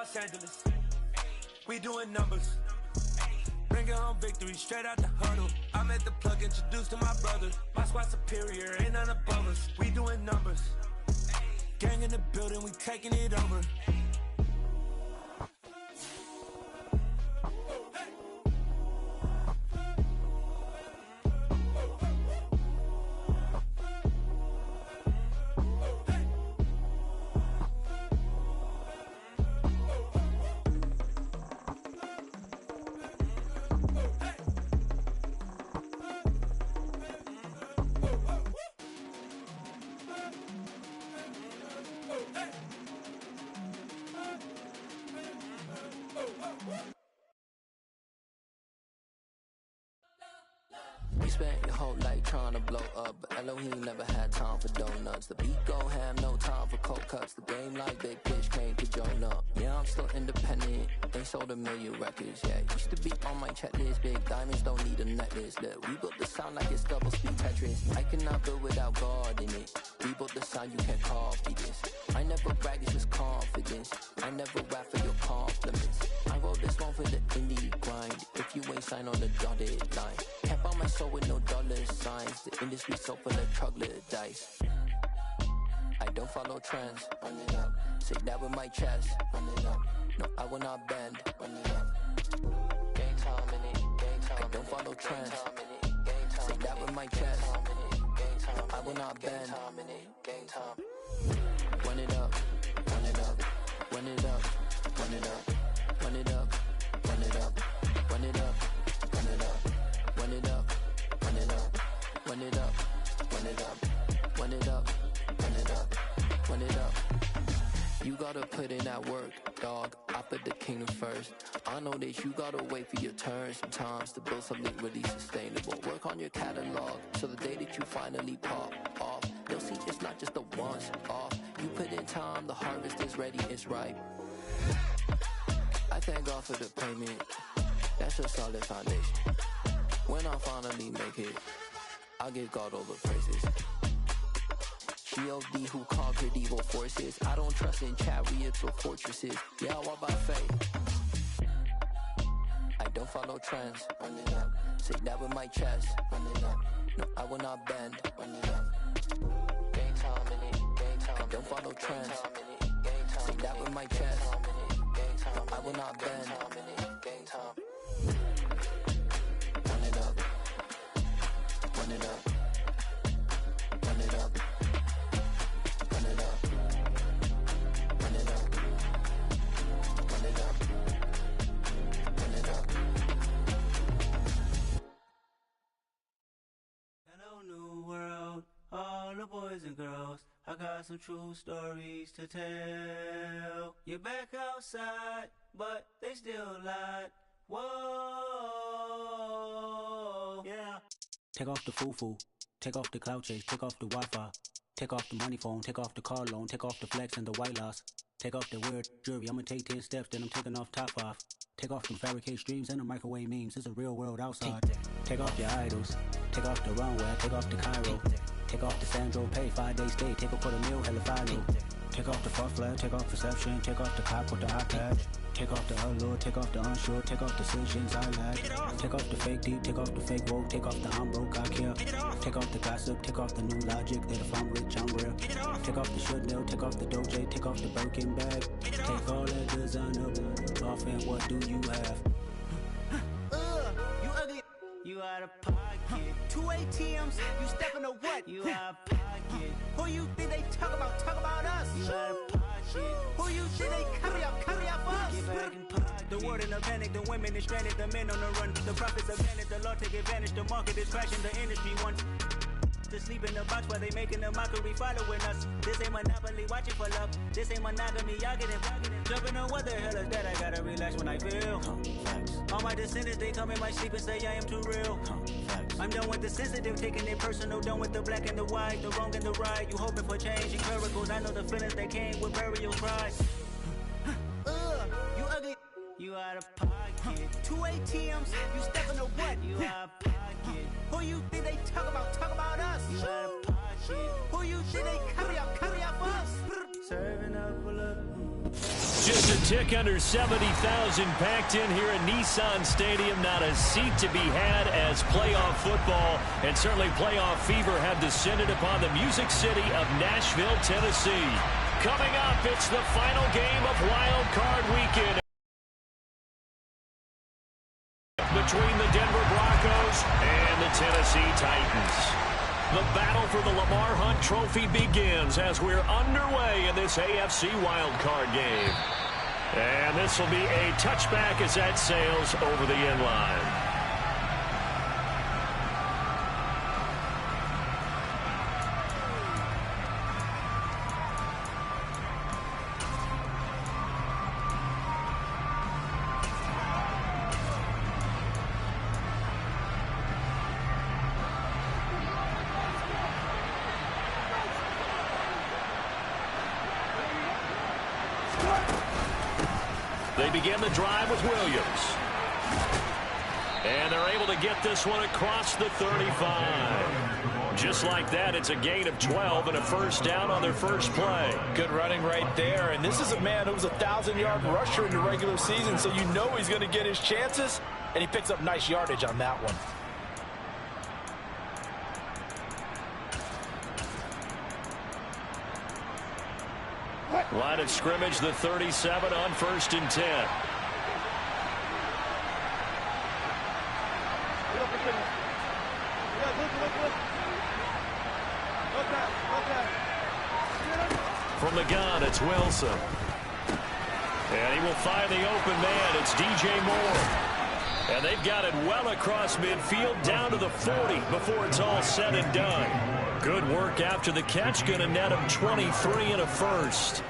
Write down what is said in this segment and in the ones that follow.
Los Angeles. We doing numbers. Bringing home victory straight out the huddle. I'm at the plug, introduced to my brother. My squad superior, ain't none above us. We doing numbers. Gang in the building, we taking it over. You spent your whole life trying to blow up, but Elohim never had time for donuts. The beat gon' have no time for cold cuts. The game like Big Fish came to join up. Yeah, I'm still independent, ain't sold a million records. Yeah, used to be on my checklist. Big diamonds don't need a necklace. Look, we built the sound like it's double speed Tetris. I cannot build without God in it. We built the sound, you can't copy this. I never brag, it's just confidence. I never rap for your compliments. I wrote this one for the indie grind. If you ain't signed on the dotted line, can't buy my soul with no dollar signs. The industry so full of troglodytes. I don't follow trends. Run it up. Say that with my chest. Run it up. No, I will not bend. Run it up. Gang time in it. Gang time. I don't follow trends. Say that with my chest. No, I will not bend. Gang time. Run it up. Run it up. Run it up. Run it up. Run it up. Run it up. Run it up. Run it up. Run it up. Run it up. Run it up. Run it up. Run it up. Run it up. Run it up. You gotta put in that work, dog. I put the kingdom first. I know that you gotta wait for your turn sometimes to build something really sustainable. Work on your catalog so the day that you finally pop off, they'll see it's not just a once off. You put in time, the harvest is ready, it's ripe. I thank God for the payment. That's a solid foundation. When I finally make it, I'll give God all the praises. G.O.D. who conquered evil forces. I don't trust in chariots or fortresses. Yeah, I walk by faith. I don't follow trends. Run it up. Say that with my chest. Run it up. No, I will not bend. Run it up. Gang time in it. Gang time. I don't follow trends. Say that with my chest. No, I will not bend. Gang time. Run it up. Run it up. Run it up. Run it up. Run it up. Run it up. Run it up. Hello, new world, all the boys and girls. I got some true stories to tell. You're back outside, but they still lied. Whoa, yeah. Take off the foo-foo, take off the cloud chase, take off the Wi-Fi, take off the money phone, take off the car loan, take off the flex and the white loss, take off the weird jewelry. I'ma take 10 steps, then I'm taking off top 5. Take off them fabricate streams and the microwave memes. It's a real world outside. Take off your idols, take off the runway, take off the Cairo, take off the Sandro Pay, 5-day stay, take off for the meal, hella final. Take off the far flag, take off perception, take off the cop with the eye patch. Take off the allure, take off the unsure, take off decisions I lack. Take off the fake deep, take off the fake woke, take off the I'm broke, I care. Take off the gossip, take off the new logic, that if I'm rich, I'm real. Take off the should know, take off the doje, take off the Birkin bag. Take all that designer off and what do you have? You ugly, you out of pocket. 2 ATMs, you stepping to what? You out of pocket. Who you think they talk about us? You out of pocket. Who you think they carry up us? Get back in pocket. The world in a panic, the women is stranded, the men on the run. The profits abandoned, the law take advantage, the market is crashing, the industry wants to sleep in the box while they making a mockery following us. This ain't monopoly, watching for love. This ain't monogamy, y'all getting jumping on what the hell is that? I gotta relax when I feel. All my descendants, they come in my sleep and say I am too real. I'm done with the sensitive, taking it personal. Done with the black and the white, the wrong and the right. You hoping for change and miracles. I know the feelings that came with burial cries. You ugly, you out of pocket. 2 ATMs, you stepping to what? You out of pocket. Who you think they talk about us? You out of pocket. Who you think they carry up us? Serving up a look. Just a tick under 70,000 packed in here at Nissan Stadium. Not a seat to be had as playoff football and certainly playoff fever have descended upon the Music City of Nashville, Tennessee. Coming up, it's the final game of Wild Card Weekend between the Denver Broncos and the Tennessee Titans. The battle for the Lamar Hunt Trophy begins as we're underway in this AFC wildcard game. And this will be a touchback as that sails over the end line. They begin the drive with Williams. And they're able to get this one across the 35. Just like that, it's a gain of 12 and a first down on their first play. Good running right there. And this is a man who was a 1,000-yard rusher in the regular season, so you know he's going to get his chances. And he picks up nice yardage on that one. Line of scrimmage, the 37 on 1st and 10. From the gun, it's Wilson. And he will find the open man. It's DJ Moore. And they've got it well across midfield down to the 40 before it's all said and done. Good work after the catch. Going to net him 23 and a first.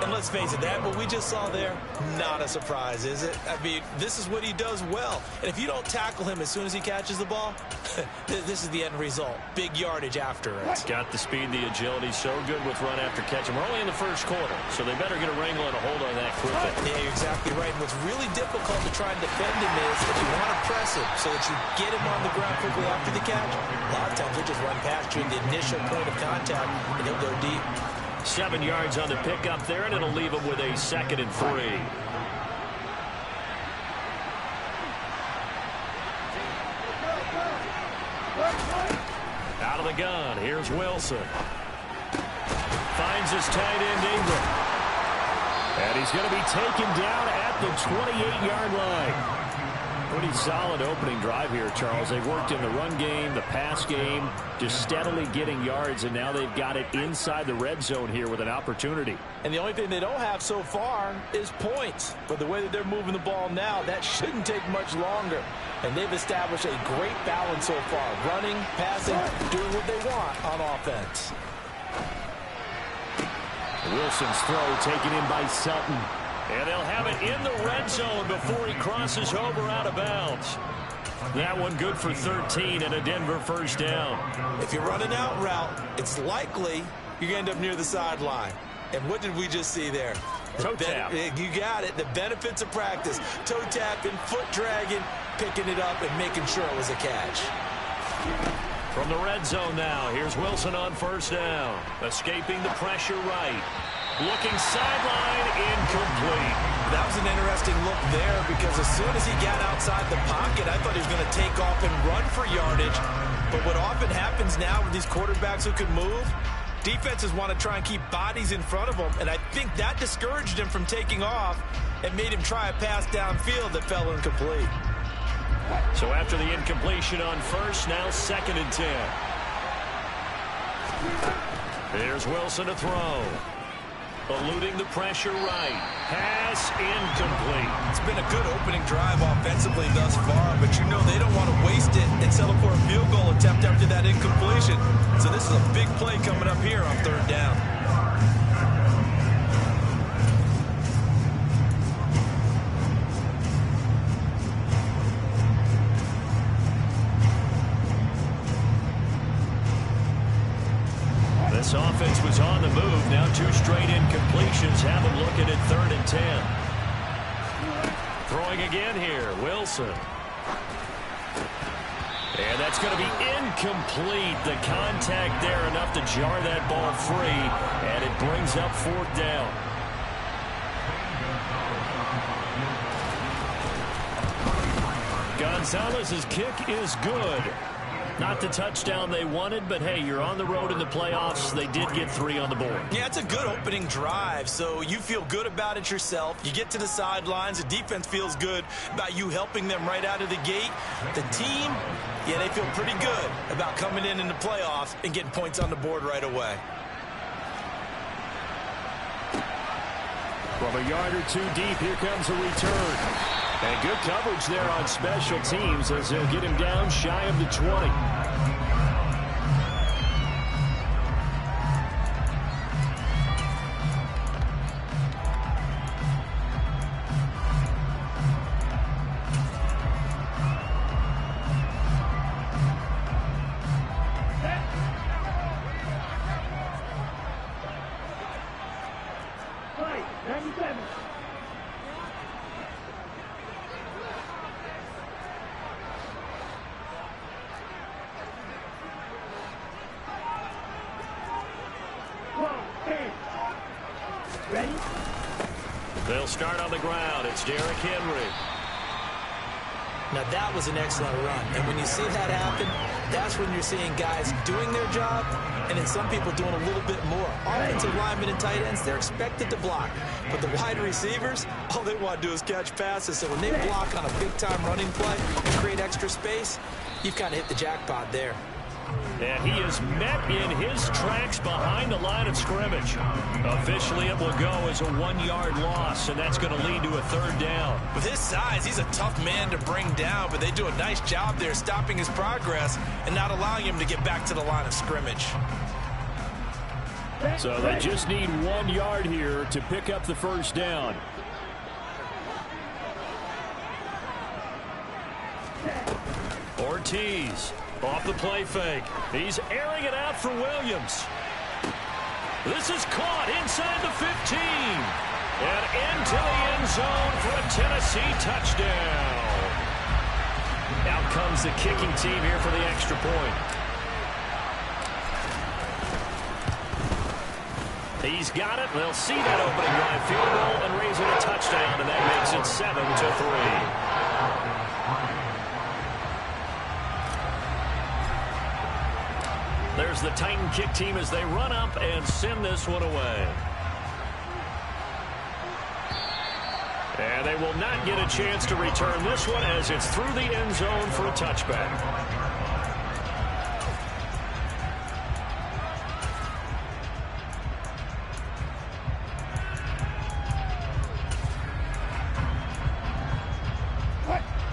And let's face it, that what we just saw there, not a surprise, is it? I mean, this is what he does well. And if you don't tackle him as soon as he catches the ball, this is the end result. Big yardage after it. Got the speed, the agility, so good with run after catch. And we're only in the first quarter, so they better get a wrangle and a hold on that quickly. Yeah, you're exactly right. And what's really difficult to try and defend him is if you want to press him so that you get him on the ground quickly after the catch. A lot of times he'll just run past you in the initial point of contact, and he'll go deep. 7 yards on the pickup there, and it'll leave him with a 2nd and 3. Out of the gun, here's Wilson. Finds his tight end Ingram. And he's going to be taken down at the 28-yard line. Pretty solid opening drive here, Charles. They've worked in the run game, the pass game, just steadily getting yards, and now they've got it inside the red zone here with an opportunity. And the only thing they don't have so far is points. But the way that they're moving the ball now, that shouldn't take much longer. And they've established a great balance so far. Running, passing, doing what they want on offense. Wilson's throw taken in by Sutton. And they'll have it in the red zone before he crosses over out of bounds. That one good for 13 and a Denver first down. If you're running out route, it's likely you're going to end up near the sideline. And what did we just see there? Toe tap. You got it. The benefits of practice. Toe tapping, foot dragging, picking it up, and making sure it was a catch. From the red zone now, here's Wilson on first down. Escaping the pressure right. Looking sideline, incomplete. That was an interesting look there because as soon as he got outside the pocket, I thought he was going to take off and run for yardage. But what often happens now with these quarterbacks who can move, defenses want to try and keep bodies in front of them, and I think that discouraged him from taking off and made him try a pass downfield that fell incomplete. So after the incompletion on first, now 2nd and 10. There's Wilson to throw. Eluding the pressure right. Pass incomplete. It's been a good opening drive offensively thus far, but you know they don't want to waste it and settle for a field goal attempt after that incompletion. So this is a big play coming up here on 3rd down. This offense was on the move. Now 2 straight incompletions have them looking at 3rd and 10. Throwing again here, Wilson. And that's going to be incomplete. The contact there enough to jar that ball free, and it brings up 4th down. Gonzalez's kick is good. Not the touchdown they wanted, but hey, you're on the road in the playoffs. They did get 3 on the board. Yeah, it's a good opening drive, so you feel good about it yourself. You get to the sidelines. The defense feels good about you helping them right out of the gate. The team, yeah, they feel pretty good about coming in the playoffs and getting points on the board right away. From a yard or 2 deep, here comes a return. And good coverage there on special teams as they'll get him down shy of the 20. They'll start on the ground. It's Derrick Henry. Now, that was an excellent run. And when you see that happen, that's when you're seeing guys doing their job and then some people doing a little bit more. Offensive linemen and tight ends, they're expected to block. But the wide receivers, all they want to do is catch passes. So when they block on a big-time running play and create extra space, you've kind of hit the jackpot there. And he is met in his tracks behind the line of scrimmage. Officially, it will go as a 1-yard loss, and that's going to lead to a 3rd down. With his size, he's a tough man to bring down, but they do a nice job there stopping his progress and not allowing him to get back to the line of scrimmage. So they just need 1 yard here to pick up the 1st down. Ortiz off the play fake. He's airing it out for Williams. This is caught inside the 15. And into the end zone for a Tennessee touchdown. Out comes the kicking team here for the extra point. He's got it. They'll see that opening drive field goal and raise it a touchdown, and that makes it 7-3. There's the Titan kick team as they run up and send this one away. And they will not get a chance to return this one as it's through the end zone for a touchback.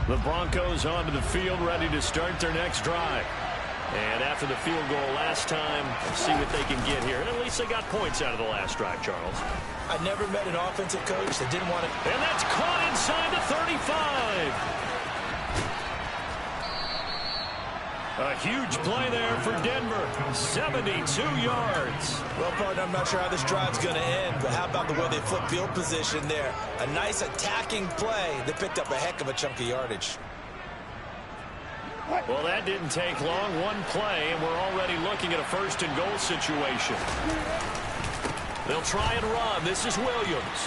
The Broncos onto the field, ready to start their next drive. And after the field goal last time, see what they can get here. And at least they got points out of the last drive, Charles. I never met an offensive coach that didn't want to... And that's caught inside the 35. A huge play there for Denver. 72 yards. Well, partner, I'm not sure how this drive's going to end, but how about the way they flip field position there? A nice attacking play. They picked up a heck of a chunk of yardage. Well, that didn't take long. 1 play, and we're already looking at a 1st and goal situation. They'll try and run. This is Williams.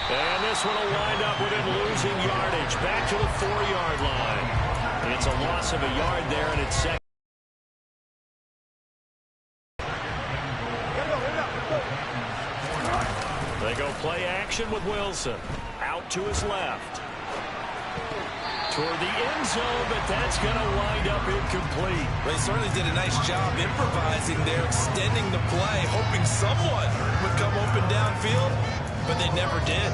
And this one will wind up with him losing yardage. Back to the 4-yard line. It's a loss of a yard there, and it's second. They go play action with Wilson. Out to his left. Toward the end zone, but that's going to wind up incomplete. They certainly did a nice job improvising there, extending the play, hoping someone would come open downfield, but they never did.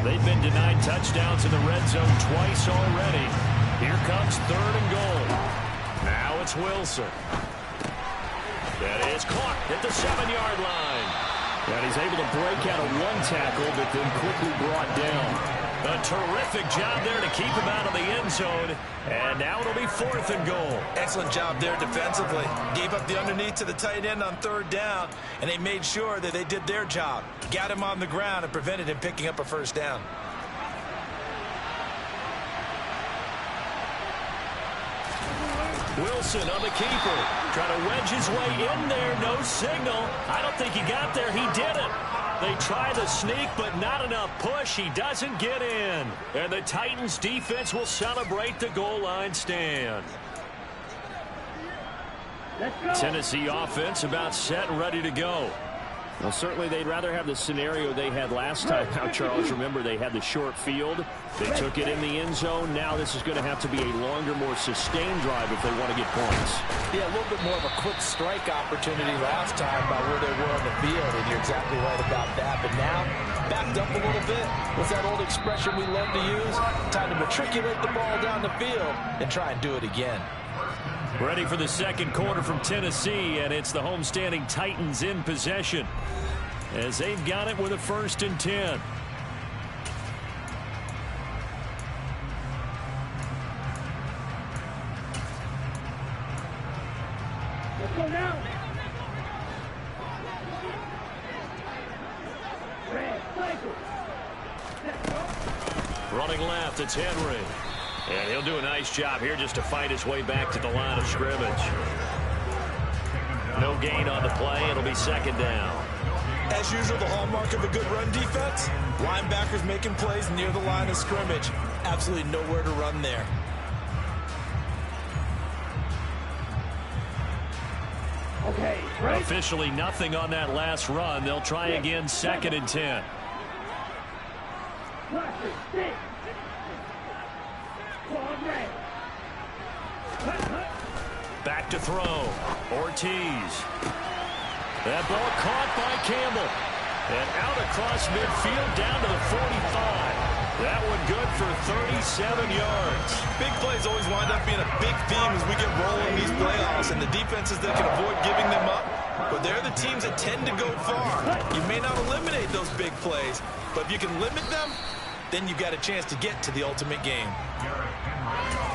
They've been denied touchdowns in the red zone twice already. Here comes 3rd and goal. Now it's Wilson. That is caught at the 7-yard line. And he's able to break out of 1 tackle, but then quickly brought down. A terrific job there to keep him out of the end zone. And now it'll be 4th and goal. Excellent job there defensively. Gave up the underneath to the tight end on 3rd down, and they made sure that they did their job. Got him on the ground and prevented him picking up a 1st down. Wilson on the keeper. Trying to wedge his way in there. No signal. I don't think he got there. He didn't. They try the sneak, but not enough push. He doesn't get in. And the Titans defense will celebrate the goal line stand. Tennessee offense about set and ready to go. Well, certainly they'd rather have the scenario they had last time. Now, Charles, remember they had the short field. They took it in the end zone. Now this is going to have to be a longer, more sustained drive if they want to get points. Yeah, a little bit more of a quick strike opportunity last time by where they were on the field, and you're exactly right about that. But now, backed up a little bit. What's that old expression we love to use? Time to matriculate the ball down the field and try and do it again. Ready for the second quarter from Tennessee, and it's the homestanding Titans in possession as they've got it with a 1st and 10. Let's go now. Running left, it's Henry. And he'll do a nice job here just to fight his way back to the line of scrimmage. No gain on the play. It'll be 2nd down. As usual, the hallmark of a good run defense, linebackers making plays near the line of scrimmage. Absolutely nowhere to run there. Okay, right. Officially nothing on that last run. They'll try again 2nd and 10. Back to throw. Ortiz. That ball caught by Campbell. And out across midfield down to the 45. That one good for 37 yards. Big plays always wind up being a big theme as we get rolling these playoffs, and the defenses that can avoid giving them up, but they're the teams that tend to go far. You may not eliminate those big plays, but if you can limit them, then you've got a chance to get to the ultimate game.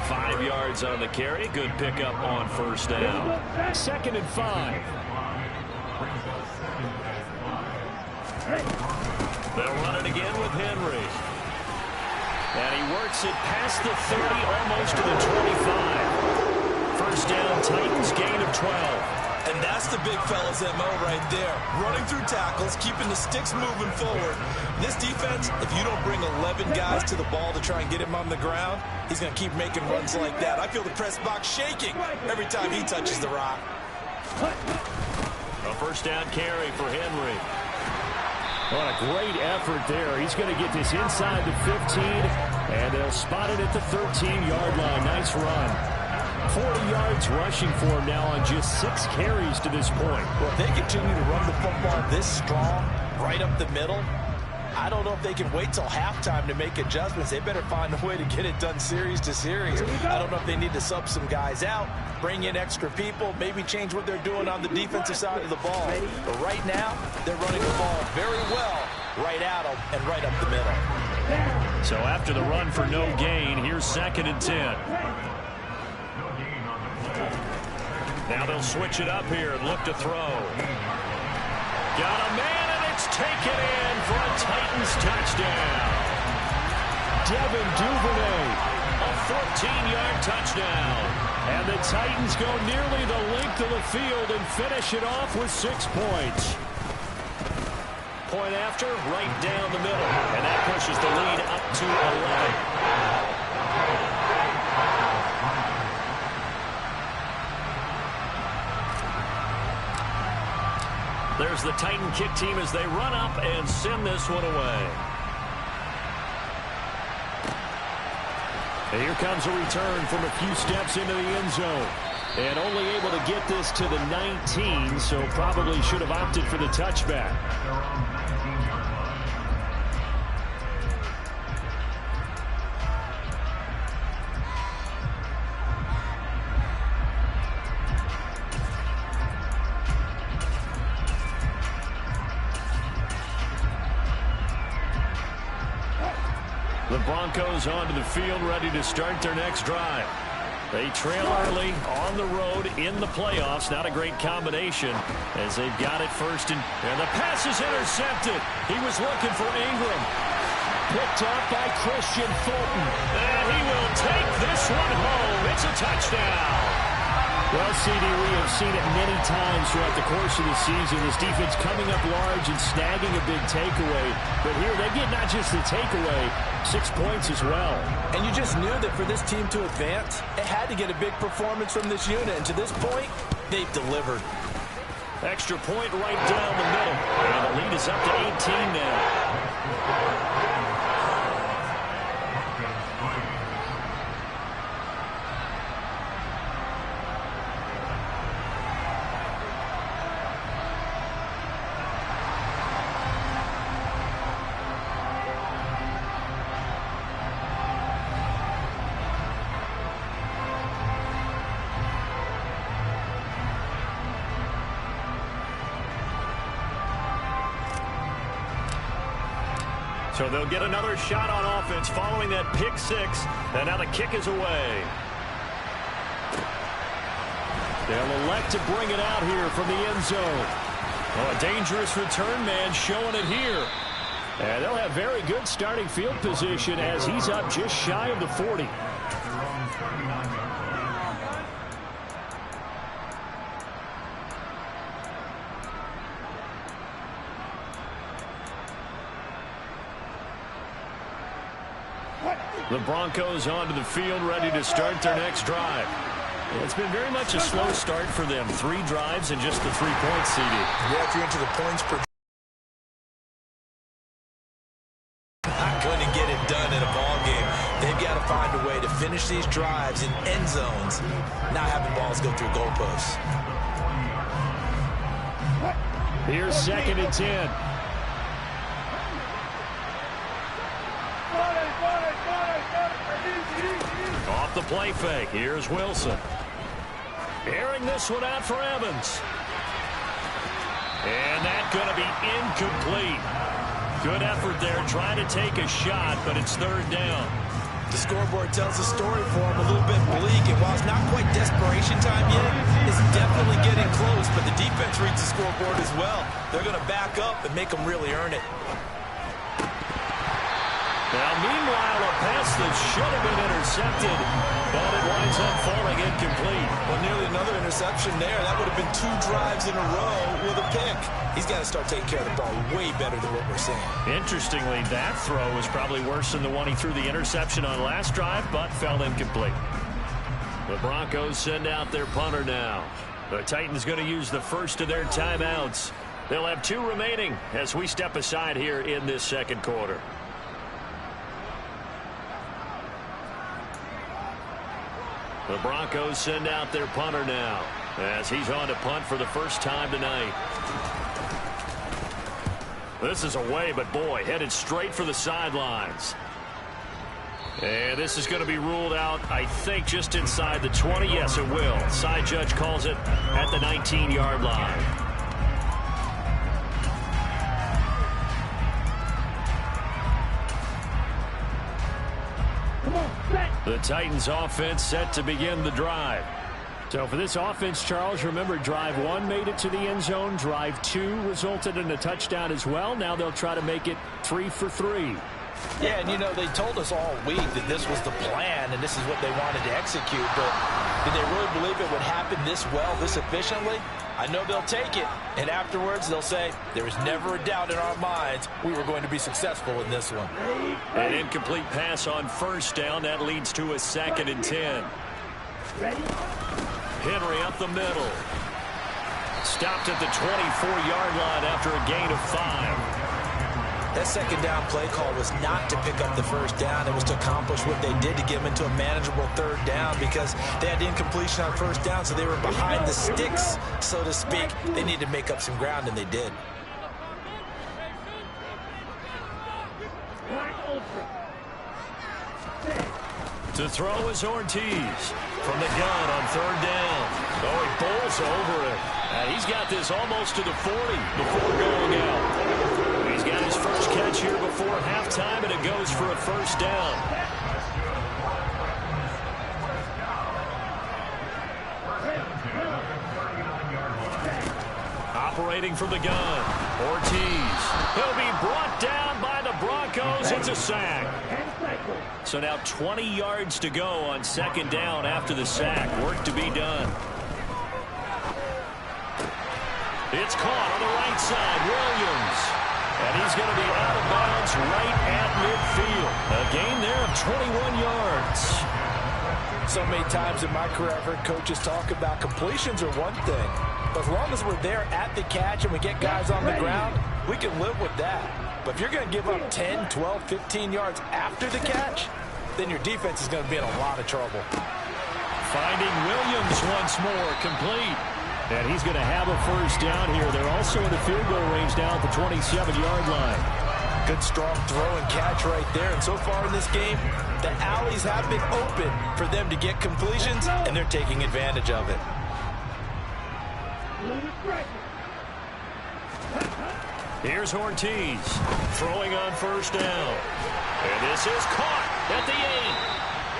5 yards on the carry. Good pickup on 1st down. 2nd and 5. They'll run it again with Henry. And he works it past the 30, almost to the 25. 1st down, Titans, gain of 12. And that's the big fella's MO right there. Running through tackles, keeping the sticks moving forward. This defense, if you don't bring 11 guys to the ball to try and get him on the ground, he's going to keep making runs like that. I feel the press box shaking every time he touches the rock. A 1st down carry for Henry. What a great effort there. He's going to get this inside the 15, and they'll spot it at the 13-yard line. Nice run. 40 yards rushing for him now on just 6 carries to this point. Well, if they continue to run the football this strong, right up the middle, I don't know if they can wait till halftime to make adjustments. They better find a way to get it done series to series. I don't know if they need to sub some guys out, bring in extra people, maybe change what they're doing on the defensive side of the ball. But right now, they're running the ball very well right at them and right up the middle. So after the run for no gain, here's 2nd and 10. Now they'll switch it up here and look to throw. Got a man, and it's taken in for a Titans touchdown. Devin Duvernay, a 14-yard touchdown. And the Titans go nearly the length of the field and finish it off with 6 points. Point after, right down the middle. And that pushes the lead up to 11. There's the Titan kick team as they run up and send this one away. And here comes a return from a few steps into the end zone. And only able to get this to the 19, so probably should have opted for the touchback. The Broncos onto the field, ready to start their next drive. They trail early on the road in the playoffs. Not a great combination as they've got it 1st and the pass is intercepted. He was looking for Ingram. Picked up by Christian Fulton. And he will take this one home. It's a touchdown. Well, CD, we have seen it many times throughout the course of the season. This defense coming up large and snagging a big takeaway. But here they get not just the takeaway, 6 points as well. And you just knew that for this team to advance, it had to get a big performance from this unit. And to this point, they've delivered. Extra point right down the middle. And the lead is up to 18 now. So they'll get another shot on offense following that pick six. And now the kick is away. They'll elect to bring it out here from the end zone. Oh, a dangerous return man showing it here. And they'll have very good starting field position as he's up just shy of the 40. The Broncos onto the field, ready to start their next drive. It's been very much a slow start for them. 3 drives and just the 3 points, CD. Yeah, if you're into the points per... Not going to get it done in a ball game. They've got to find a way to finish these drives in end zones, not having balls go through goalposts. Here's 2nd and 10. Off the play fake. Here's Wilson. Airing this one out for Evans. And that's going to be incomplete. Good effort there trying to take a shot, but it's 3rd down. The scoreboard tells the story for him, a little bit bleak, and while it's not quite desperation time yet, it's definitely getting close, but the defense reads the scoreboard as well. They're going to back up and make them really earn it. Now, meanwhile, a pass that should have been intercepted, but it winds up falling incomplete. Well, nearly another interception there. That would have been 2 drives in a row with a pick. He's got to start taking care of the ball way better than what we're seeing. Interestingly, that throw was probably worse than the one he threw the interception on last drive, but fell incomplete. The Broncos send out their punter now. The Titans going to use the first of their timeouts. They'll have 2 remaining as we step aside here in this 2nd quarter. The Broncos send out their punter now as he's on to punt for the first time tonight. This is away, but boy, headed straight for the sidelines. And this is going to be ruled out, I think, just inside the 20. Yes, it will. Side judge calls it at the 19-yard line. The Titans offense set to begin the drive. So for this offense, Charles, remember drive 1 made it to the end zone. Drive 2 resulted in a touchdown as well. Now they'll try to make it 3 for 3. Yeah, and you know, they told us all week that this was the plan and this is what they wanted to execute, but did they really believe it would happen this well, this efficiently? I know they'll take it, and afterwards they'll say, there was never a doubt in our minds we were going to be successful in this one. An incomplete pass on 1st down. That leads to a 2nd and 10. Henry up the middle. Stopped at the 24-yard line after a gain of 5. That 2nd down play call was not to pick up the 1st down. It was to accomplish what they did to get them into a manageable 3rd down because they had incompletion on 1st down, so they were behind the sticks, so to speak. They needed to make up some ground, and they did. To throw is Ortiz from the gun on 3rd down. Oh, he bowls over it. And he's got this almost to the 40 before going out. He's got his first catch here before halftime, and it goes for a 1st down. Operating from the gun, Ortiz. He'll be brought down by the Broncos. It's a sack. So now 20 yards to go on 2nd down after the sack. Work to be done. It's caught on the right side. Williams. And he's going to be out of bounds right at midfield. A gain there of 21 yards. So many times in my career, I've heard coaches talk about completions are one thing. But as long as we're there at the catch and we get guys on the ground, we can live with that. But if you're going to give up 10, 12, 15 yards after the catch, then your defense is going to be in a lot of trouble. Finding Williams once more, complete. And he's going to have a first down here. They're also in the field goal range now at the 27-yard line. Good, strong throw and catch right there. And so far in this game, the alleys have been open for them to get completions, and they're taking advantage of it. Here's Ortiz throwing on first down. And this is caught at the 8.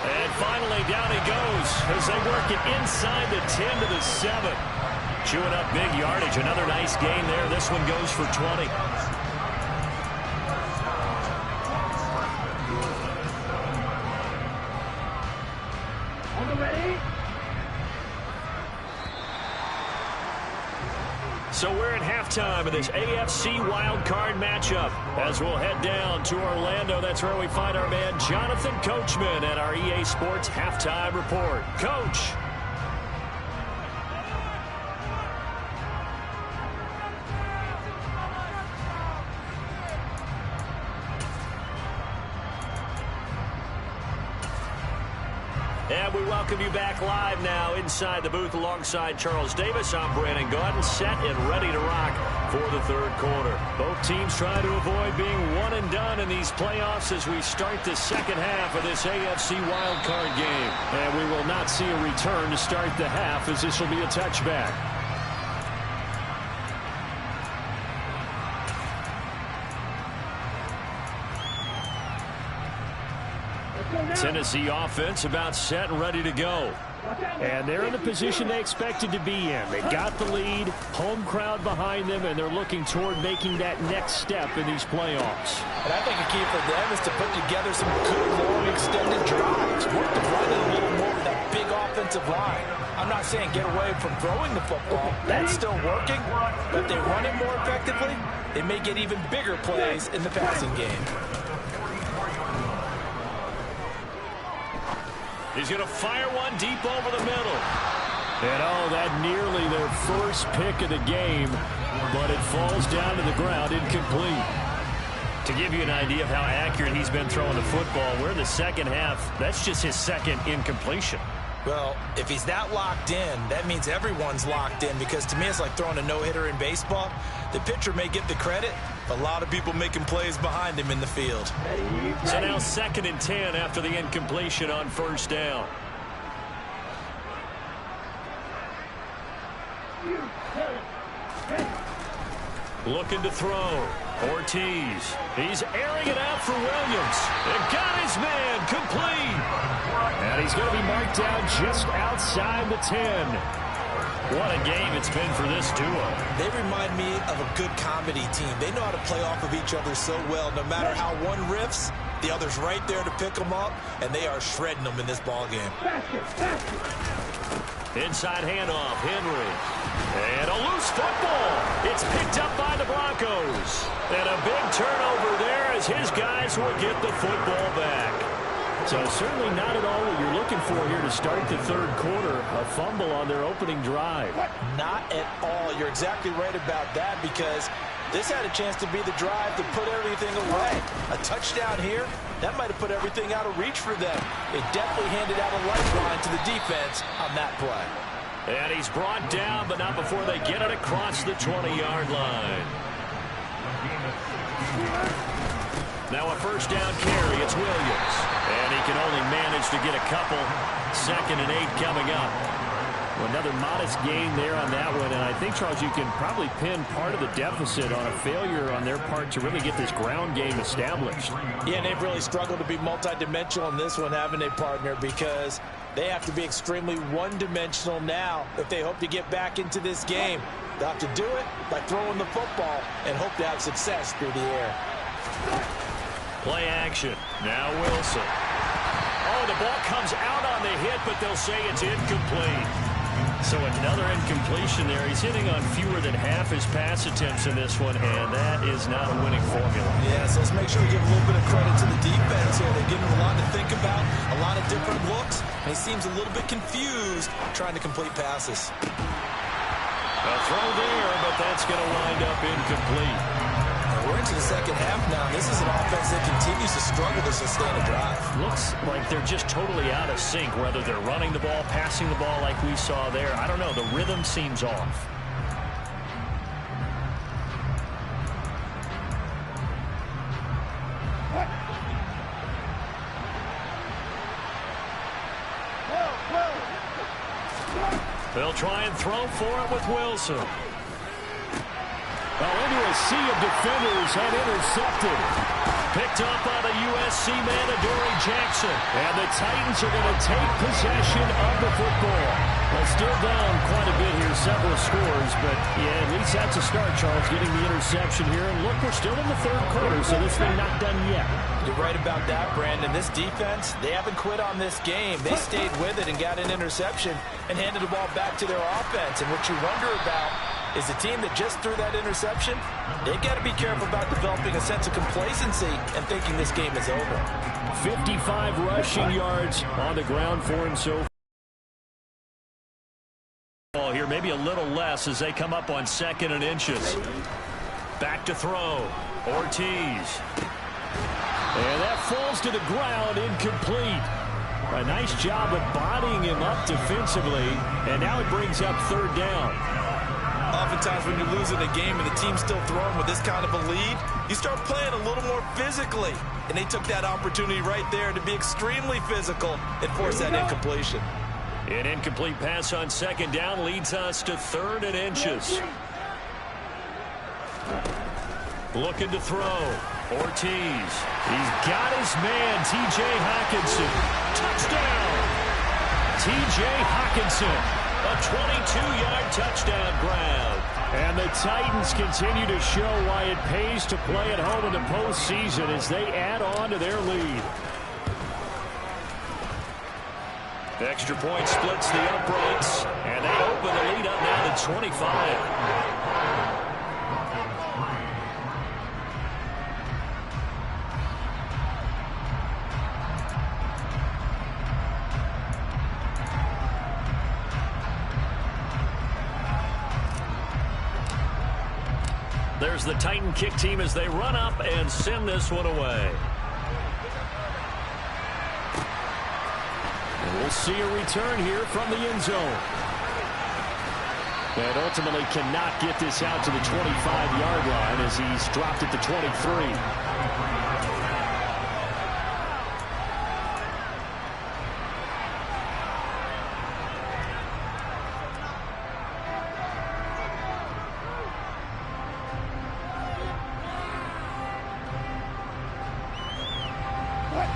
And finally down he goes as they work it inside the 10 to the 7. Chewing up big yardage. Another nice gain there. This one goes for 20. So we're at halftime of this AFC wildcard matchup. As we'll head down to Orlando, that's where we find our man Jonathan Coachman at our EA Sports Halftime Report. Coach. And we welcome you back live now inside the booth alongside Charles Davis. I'm Brandon Gaudin, set and ready to rock for the third quarter. Both teams trying to avoid being one and done in these playoffs as we start the second half of this AFC wildcard game. And we will not see a return to start the half as this will be a touchback. Tennessee offense about set and ready to go. And they're in the position they expected to be in. They got the lead, home crowd behind them, and they're looking toward making that next step in these playoffs. And I think a key for them is to put together some good, long, extended drives. Work the run a little more with that big offensive line. I'm not saying get away from throwing the football. That's still working. But if they run it more effectively, they may get even bigger plays in the passing game. He's going to fire one deep over the middle. And oh, that nearly their first pick of the game, but it falls down to the ground incomplete. To give you an idea of how accurate he's been throwing the football, we're in the second half. That's just his second incompletion. Well, if he's that locked in, that means everyone's locked in, because to me it's like throwing a no-hitter in baseball. The pitcher may get the credit, a lot of people making plays behind him in the field. So now 2nd and 10 after the incompletion on first down. Looking to throw. Ortiz. He's airing it out for Williams. And got his man complete. And he's going to be marked down just outside the 10. What a game it's been for this duo. They remind me of a good comedy team. They know how to play off of each other so well. No matter how one riffs, the other's right there to pick them up, and they are shredding them in this ball game. Inside handoff, Henry. And a loose football. It's picked up by the Broncos. And a big turnover there as his guys will get the football back. So certainly not at all what you're looking for here to start the third quarter. A fumble on their opening drive. Not at all. You're exactly right about that, because this had a chance to be the drive to put everything away. A touchdown here, that might have put everything out of reach for them. It definitely handed out a lifeline to the defense on that play. And he's brought down, but not before they get it across the 20-yard line. Now a first down carry. It's Williams. And he can only manage to get a couple. 2nd and 8 coming up. Well, another modest gain there on that one. And I think, Charles, you can probably pin part of the deficit on a failure on their part to really get this ground game established. Yeah, and they've really struggled to be multidimensional in this one, haven't they, partner? Because they have to be extremely one-dimensional now if they hope to get back into this game. They'll have to do it by throwing the football and hope to have success through the air. Play action. Now Wilson. Oh, the ball comes out on the hit, but they'll say it's incomplete. So another incompletion there. He's hitting on fewer than half his pass attempts in this one, and that is not a winning formula. Yeah, so let's make sure we give a little bit of credit to the defense here. They're giving him a lot to think about, a lot of different looks, and he seems a little bit confused trying to complete passes. A throw there, but that's going to wind up incomplete. We're into the second half now. This is an offense that continues to struggle to sustain a drive. Looks like they're just totally out of sync, whether they're running the ball, passing the ball like we saw there. I don't know. The rhythm seems off. They'll try and throw for it with Wilson. Well, into a sea of defenders and intercepted. Picked up by the USC man, Adoree Jackson. And the Titans are going to take possession of the football. Well, still down quite a bit here, several scores. But, yeah, at least that's a start, Charles, getting the interception here. And look, we're still in the third quarter, so this thing not done yet. You're right about that, Brandon. This defense, they haven't quit on this game. They stayed with it and got an interception and handed the ball back to their offense. And what you wonder about is the team that just threw that interception, they've got to be careful about developing a sense of complacency and thinking this game is over. 55 rushing yards on the ground for him so far. Here, maybe a little less as they come up on 2nd and inches. Back to throw. Ortiz. And that falls to the ground, incomplete. A nice job of bodying him up defensively, and now it brings up 3rd down. Oftentimes when you're losing a game and the team's still throwing with this kind of a lead, you start playing a little more physically. And they took that opportunity right there to be extremely physical and force that incompletion. An incomplete pass on 2nd down leads us to 3rd and inches. Looking to throw. Ortiz. He's got his man, T.J. Hockenson. Touchdown! T.J. Hockenson. A 22-yard touchdown grab. And the Titans continue to show why it pays to play at home in the postseason as they add on to their lead. The extra point splits the uprights, and they open the lead up now to 25. There's the Titan kick team as they run up and send this one away. And we'll see a return here from the end zone. And ultimately cannot get this out to the 25-yard line as he's dropped at the 23.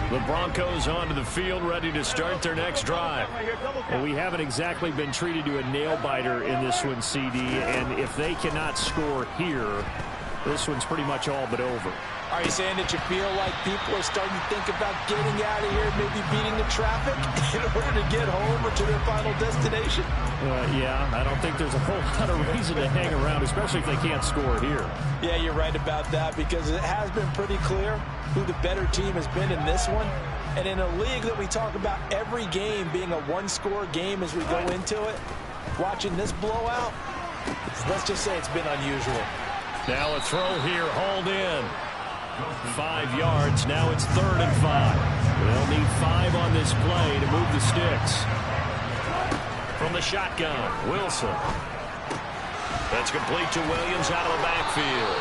The Broncos onto the field, ready to start their next drive. Well, we haven't exactly been treated to a nail-biter in this one, CD, and if they cannot score here, this one's pretty much all but over. Are you saying that you feel like people are starting to think about getting out of here, maybe beating the traffic in order to get home or to their final destination? Yeah, I don't think there's a whole lot of reason to hang around, especially if they can't score here. Yeah, you're right about that because it has been pretty clear who the better team has been in this one. And in a league that we talk about every game being a one-score game as we go into it, watching this blowout, let's just say it's been unusual. Now a throw here, hauled in. 5 yards, now it's 3rd and 5. They'll need 5 on this play to move the sticks. From the shotgun, Wilson. That's complete to Williams out of the backfield.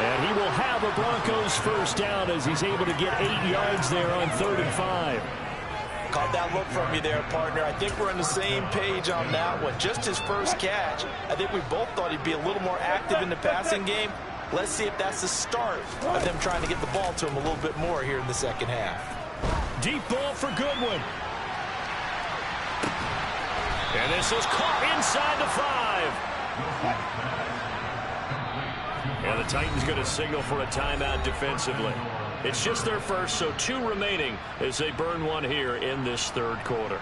And he will have a Broncos first down as he's able to get 8 yards there on 3rd and 5. Caught that look from you there, partner. I think we're on the same page on that one. Just his first catch. I think we both thought he'd be a little more active in the passing game. Let's see if that's the start of them trying to get the ball to him a little bit more here in the second half. Deep ball for Goodwin. And this is caught inside the 5. And the Titans going to signal for a timeout defensively. It's just their first, so 2 remaining as they burn one here in this 3rd quarter.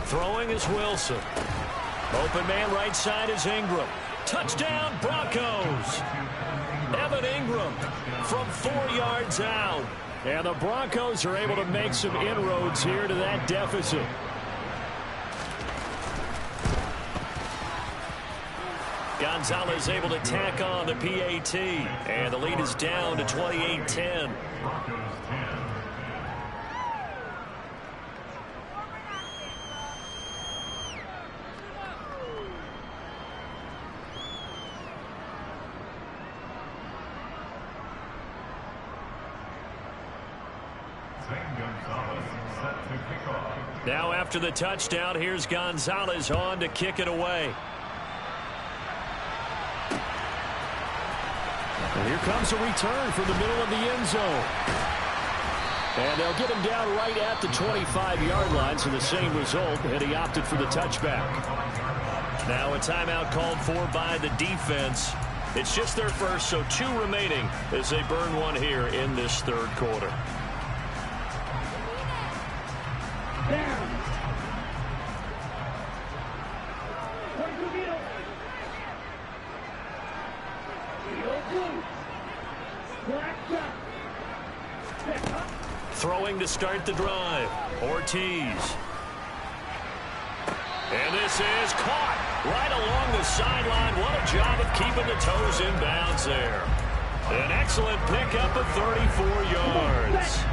Throwing is Wilson. Open man right side is Ingram. Touchdown, Broncos. Evan Ingram from 4 yards out. And the Broncos are able to make some inroads here to that deficit. Gonzalez able to tack on the PAT. And the lead is down to 28-10. Now after the touchdown, here's Gonzalez on to kick it away. And here comes a return from the middle of the end zone. And they'll get him down right at the 25-yard line, so the same result, and he opted for the touchback. Now a timeout called for by the defense. It's just their first, so 2 remaining as they burn one here in this third quarter. Down. Throwing to start the drive. Ortiz. And this is caught right along the sideline. What a job of keeping the toes in bounds there. An excellent pickup of 34 yards.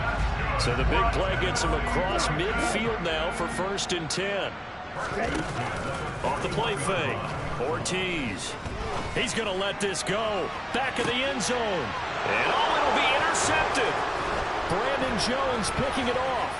So the big play gets him across midfield now for 1st and 10. Off the play fake. Ortiz. He's going to let this go. Back of the end zone. And it'll be intercepted. Brandon Jones picking it off.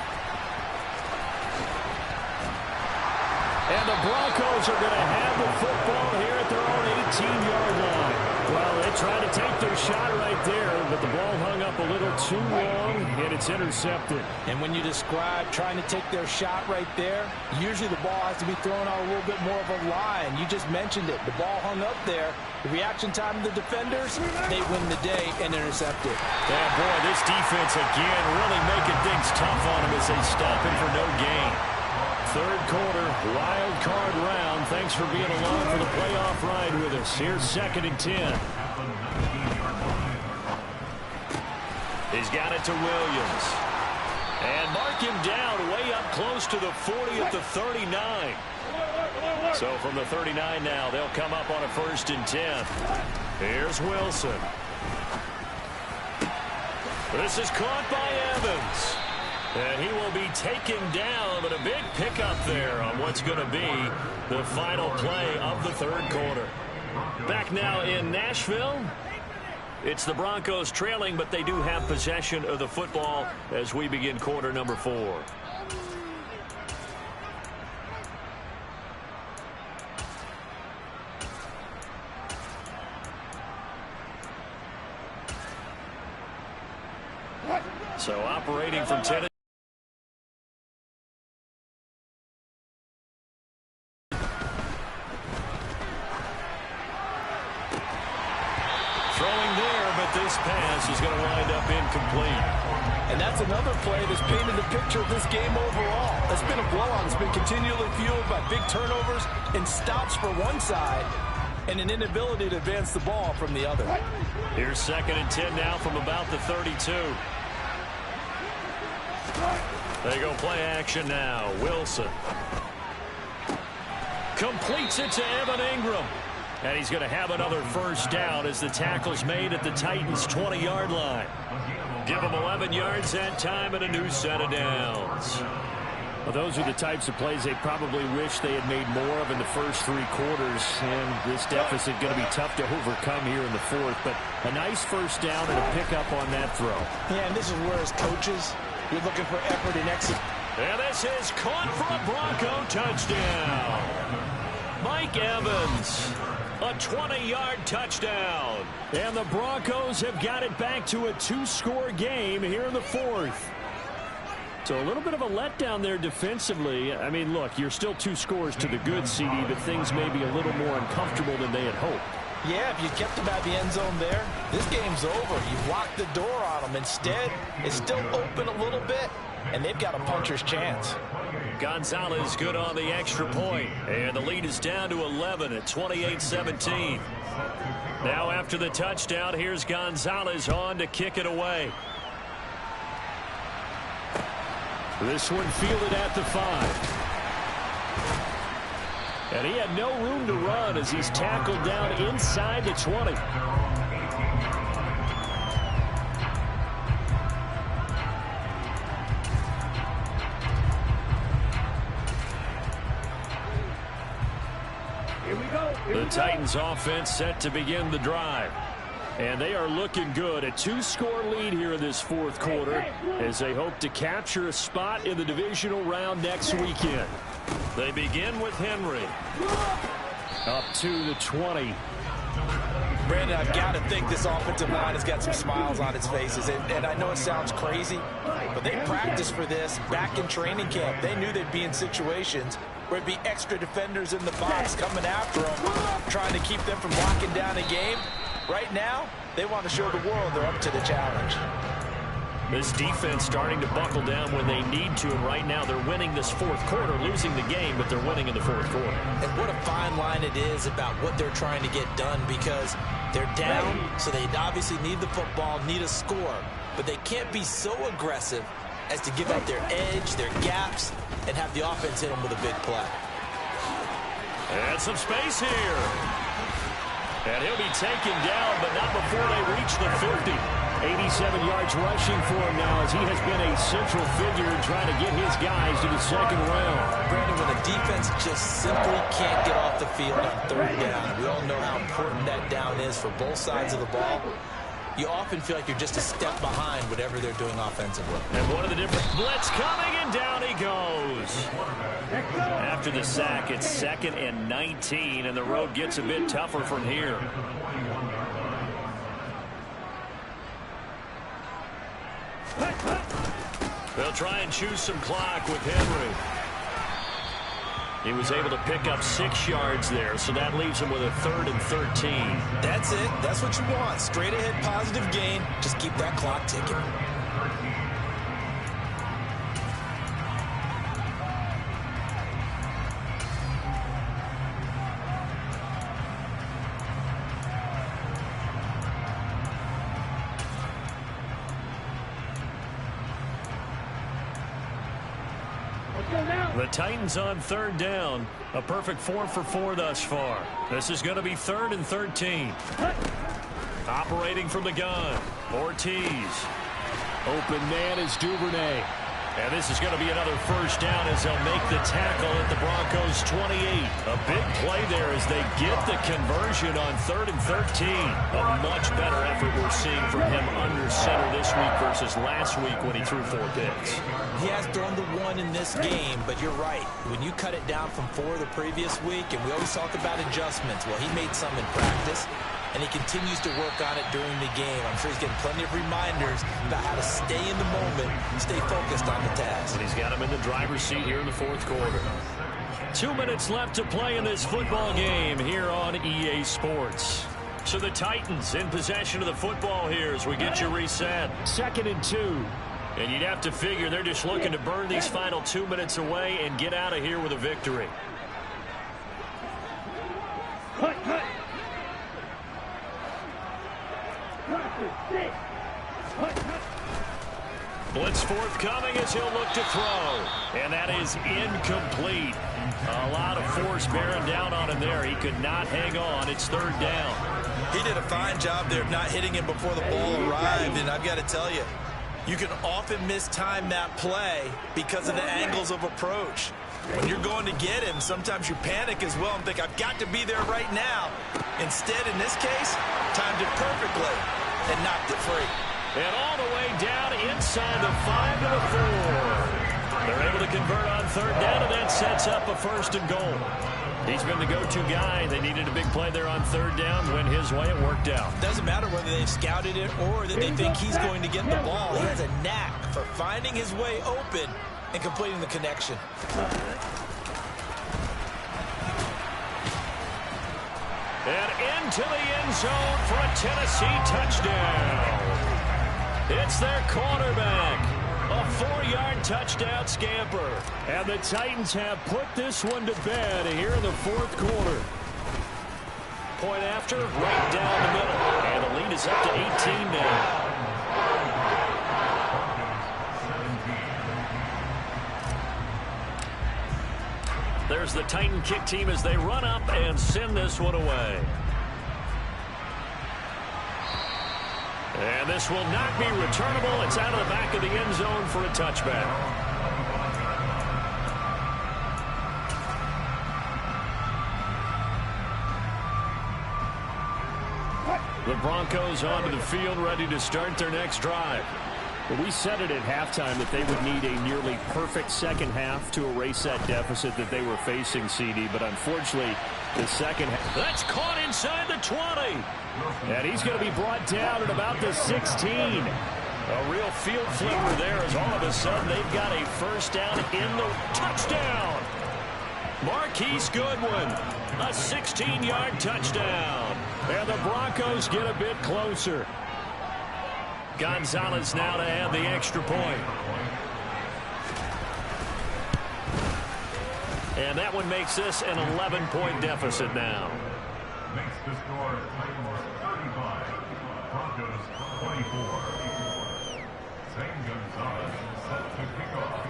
And the Broncos are going to have the football here at their own 18-yard line. Well, they tried to take their shot right there, but the ball hung up a little too long, and it's intercepted. And when you describe trying to take their shot right there, usually the ball has to be thrown out a little bit more of a line. You just mentioned it. The ball hung up there. The reaction time of the defenders, they win the day and intercept it. Yeah, boy, this defense again really making things tough on them as they stop him for no gain. Third quarter, wild card round. Thanks for being along for the playoff ride with us. Here's 2nd and 10. He's got it to Williams. And mark him down way up close to the 40 at the 39. So from the 39 now, they'll come up on a 1st and 10. Here's Wilson. This is caught by Evans. And he will be taken down, but a big pickup there on what's going to be the final play of the third quarter. Back now in Nashville. It's the Broncos trailing, but they do have possession of the football as we begin quarter number 4. So operating from Tennessee. This pass is going to wind up incomplete. And that's another play that's painted the picture of this game overall. It's been a blowout. It's been continually fueled by big turnovers and stops for one side and an inability to advance the ball from the other. Here's 2nd and 10 now from about the 32. They go play action now. Wilson completes it to Evan Ingram. And he's going to have another first down as the tackle's made at the Titans' 20-yard line. Give them 11 yards that time and a new set of downs. Well, those are the types of plays they probably wish they had made more of in the first 3 quarters. And this deficit going to be tough to overcome here in the 4th. But a nice first down and a pickup on that throw. Yeah, and this is where as coaches, you're looking for effort and exit. And this is caught for a Bronco touchdown. Mike Evans. A 20-yard touchdown. And the Broncos have got it back to a 2-score game here in the 4th. So a little bit of a letdown there defensively. I mean, look, you're still 2 scores to the good, CD, but things may be a little more uncomfortable than they had hoped. Yeah, if you kept them at the end zone there, this game's over. You've locked the door on them. Instead, it's still open a little bit, and they've got a puncher's chance. Gonzalez good on the extra point. And the lead is down to 11 at 28-17. Now after the touchdown, here's Gonzalez on to kick it away. This one fielded at the 5. And he had no room to run as he's tackled down inside the 20. Here we go. The Titans offense set to begin the drive. And they are looking good. A 2-score lead here in this fourth quarter as they hope to capture a spot in the divisional round next weekend. They begin with Henry. Up to the 20. Brandon, I've got to think this offensive line has got some smiles on its faces. And I know it sounds crazy, but they practiced for this back in training camp. They knew they'd be in situations where it'd be extra defenders in the box coming after them, trying to keep them from locking down a game. Right now, they want to show the world they're up to the challenge. This defense starting to buckle down when they need to, and right now they're winning this fourth quarter, losing the game, but they're winning in the fourth quarter. And what a fine line it is about what they're trying to get done, because they're down, so they obviously need the football, need a score, but they can't be so aggressive as to give up their edge, their gaps, and have the offense hit them with a big play. And some space here. And he'll be taken down, but not before they reach the 50. 87 yards rushing for him now as he has been a central figure in trying to get his guys to the second round. Brandon, when the defense just simply can't get off the field on third down, we all know how important that down is for both sides of the ball. You often feel like you're just a step behind whatever they're doing offensively. And one of the different blitz coming, and down he goes. After the sack, it's 2nd and 19, and the road gets a bit tougher from here. They'll try and choose some clock with Henry. He was able to pick up 6 yards there, so that leaves him with a 3rd and 13. That's it. That's what you want. Straight ahead positive gain. Just keep that clock ticking. The Titans on 3rd down. A perfect 4 for 4 thus far. This is going to be 3rd and 13. Operating from the gun, Ortiz. Open man is Duvernay. And this is going to be another first down as they'll make the tackle at the Broncos 28. A big play there as they get the conversion on 3rd and 13. A much better effort we're seeing from him under center this week versus last week when he threw 4 picks. He has thrown the 1 in this game, but you're right. When you cut it down from 4 the previous week, and we always talk about adjustments, well, he made some in practice, and he continues to work on it during the game. I'm sure he's getting plenty of reminders about how to stay in the moment and stay focused on the task. And he's got him in the driver's seat here in the fourth quarter. 2 minutes left to play in this football game here on EA Sports. So the Titans in possession of the football here as we get you reset. 2nd and 2. And you'd have to figure they're just looking to burn these final 2 minutes away and get out of here with a victory. Cut. Blitz forthcoming as he'll look to throw. And that is incomplete. A lot of force bearing down on him there. He could not hang on. It's 3rd down. He did a fine job there of not hitting him before the ball arrived, and I've got to tell you, you can often mistime that play because of the angles of approach. When you're going to get him, sometimes you panic as well and think, I've got to be there right now. Instead, in this case, timed it perfectly and knocked it free. And all the way down inside the 5 to the 4. They're able to convert on 3rd down, and that sets up a 1st and goal. He's been the go-to guy. They needed a big play there on 3rd down. Went his way. It worked out. Doesn't matter whether they've scouted it or that they think he's going to get the ball. He has a knack for finding his way open and completing the connection. And into the end zone for a Tennessee touchdown. It's their quarterback. A 4-yard touchdown scamper. And the Titans have put this one to bed here in the fourth quarter. Point after, right down the middle. And the lead is up to 18 now. There's the Titan kick team as they run up and send this one away. And this will not be returnable. It's out of the back of the end zone for a touchback. The Broncos onto the field, ready to start their next drive. Well, we said it at halftime that they would need a nearly perfect second half to erase that deficit that they were facing, CD. But unfortunately, the second half. That's caught inside the 20. And he's going to be brought down at about the 16. A real field flipper there as all of a sudden they've got a first down in the touchdown. Marquise Goodwin, a 16-yard touchdown. And the Broncos get a bit closer. Gonzalez now to add the extra point. And that one makes this an 11-point deficit now. Makes the score Titans 35, Broncos 24. Zane Gonzalez set to kick off.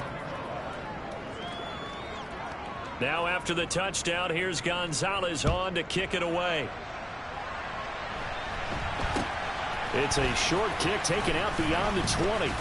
Now after the touchdown, here's Gonzalez on to kick it away. It's a short kick taken out beyond the 20.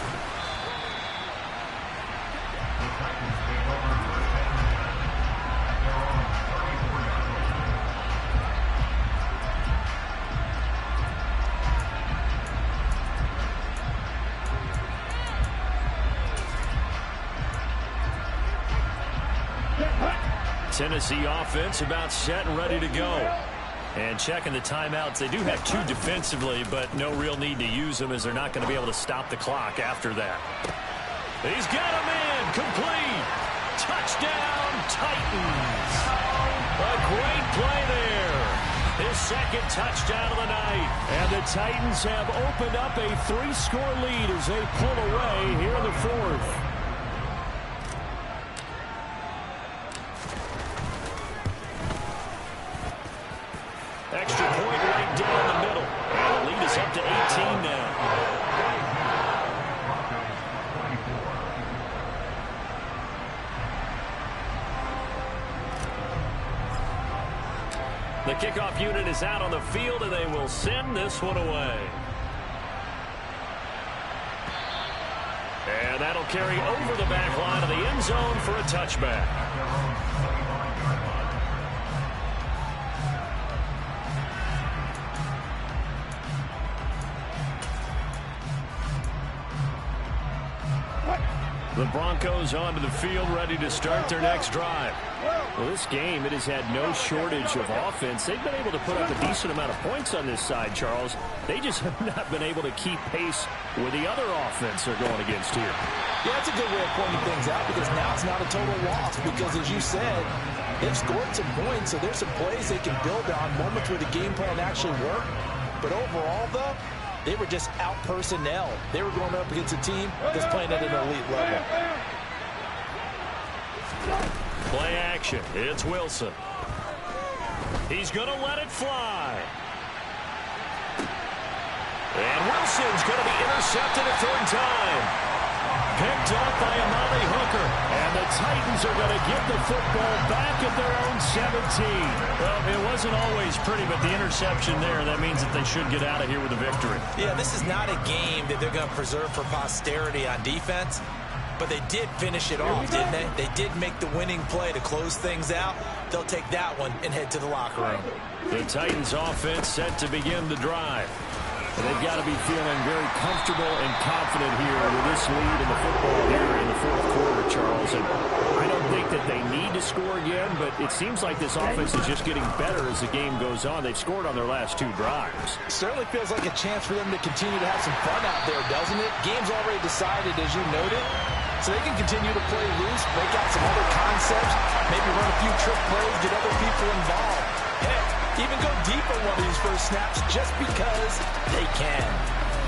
Tennessee offense about set and ready to go. And checking the timeouts. They do have two defensively, but no real need to use them as they're not going to be able to stop the clock after that. He's got him in. Complete. Touchdown, Titans. A great play there. His second touchdown of the night. And the Titans have opened up a 3-score lead as they pull away here in the fourth. Extra point right down the middle. And the lead is up to 18 now. The kickoff unit is out on the field, and they will send this one away. And that'll carry over the back line of the end zone for a touchback. The Broncos onto the field, ready to start their next drive. Well, this game, it has had no shortage of offense. They've been able to put up a decent amount of points on this side, Charles. They just have not been able to keep pace with the other offense they're going against here. Yeah, that's a good way of pointing things out because now it's not a total loss because, as you said, they've scored some points, so there's some plays they can build on, moments where the game plan actually worked. But overall, though, they were just out personnel. They were going up against a team that's playing at an elite level. Play action. It's Wilson. He's going to let it fly. And Wilson's going to be intercepted a third time. Picked up by Amari Hooker. And the Titans are going to get the football back at their own 17. Well, it wasn't always pretty, but the interception there, that means that they should get out of here with a victory. Yeah, this is not a game that they're going to preserve for posterity on defense, but they did finish it off, didn't they? They did make the winning play to close things out. They'll take that one and head to the locker room. The Titans offense set to begin the drive. And they've got to be feeling very comfortable and confident here with this lead in the football here in the fourth quarter, Charles. And I don't think that they need to score again, but it seems like this offense is just getting better as the game goes on. They've scored on their last two drives. Certainly feels like a chance for them to continue to have some fun out there, doesn't it? Game's already decided, as you noted, so they can continue to play loose, break out some other concepts, maybe run a few trick plays, get other people involved. Heck, even go deep on one of these first snaps just because they can.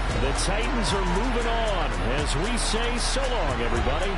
The Titans are moving on as we say so long, everybody.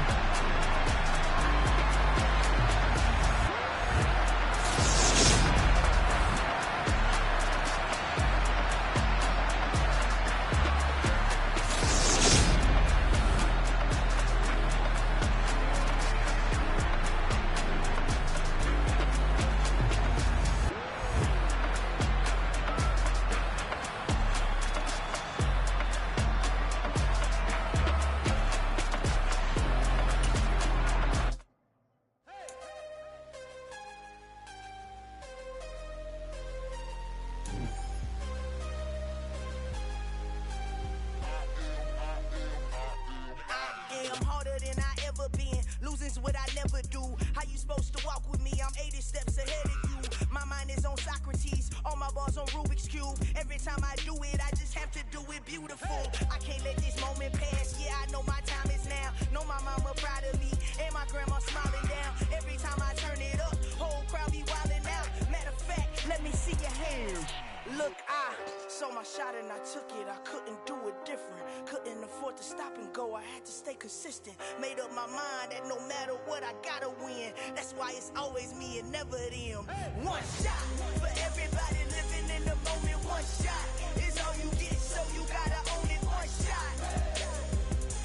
Consistent, made up my mind that no matter what I gotta win. That's why it's always me and never them. One shot for everybody living in the moment. One shot is all you get, so you gotta own it. One shot,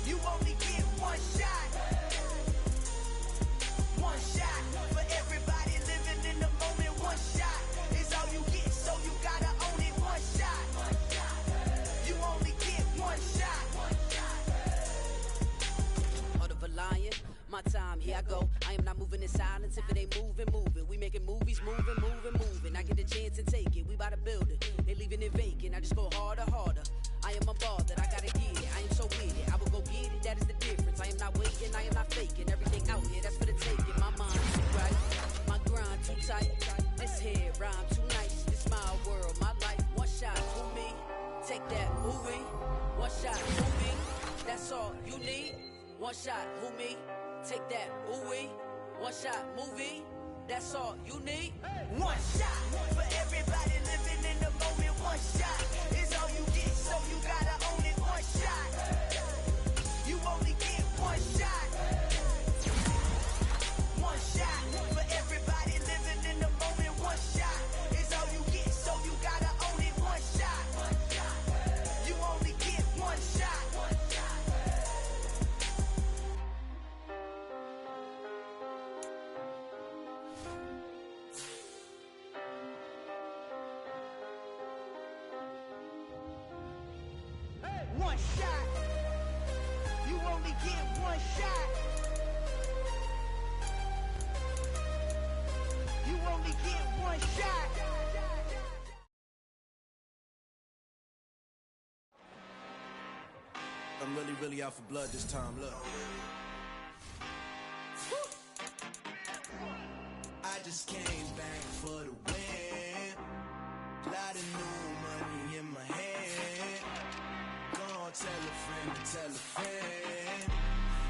you only get one shot. One shot for everybody living in the moment. One shot is all you get, so you gotta own it. One shot, you only get one shot. Lion, my time, here I go. I am not moving in silence. If it ain't moving, moving. We making movies, moving, moving, moving. I get a chance and take it. We bout to build it. They leaving it vacant. I just go harder, harder. I am a ball that I gotta get it. I am so with it. I will go get it. That is the difference. I am not waiting. I am not faking. Everything out here, that's for the taking. My mind too right. My grind too tight. This head rhyme too nice. This my world, my life. One shot, who me? Take that, movie. One shot, who me? That's all you need. One shot, who me? Take that, ooh-wee. One shot, movie. That's all you need. One shot for everybody living in the moment. One shot is all you get, so you gotta own it. One shot, you only get one shot. One shot for everybody living in the moment. One shot is all you get, so you gotta own it. One shot, you only get one shot. One shot. You only get one shot. You only get one shot. I'm really out for blood this time, look. I just came back for the win. Lot of new money in my hand. Tell a friend.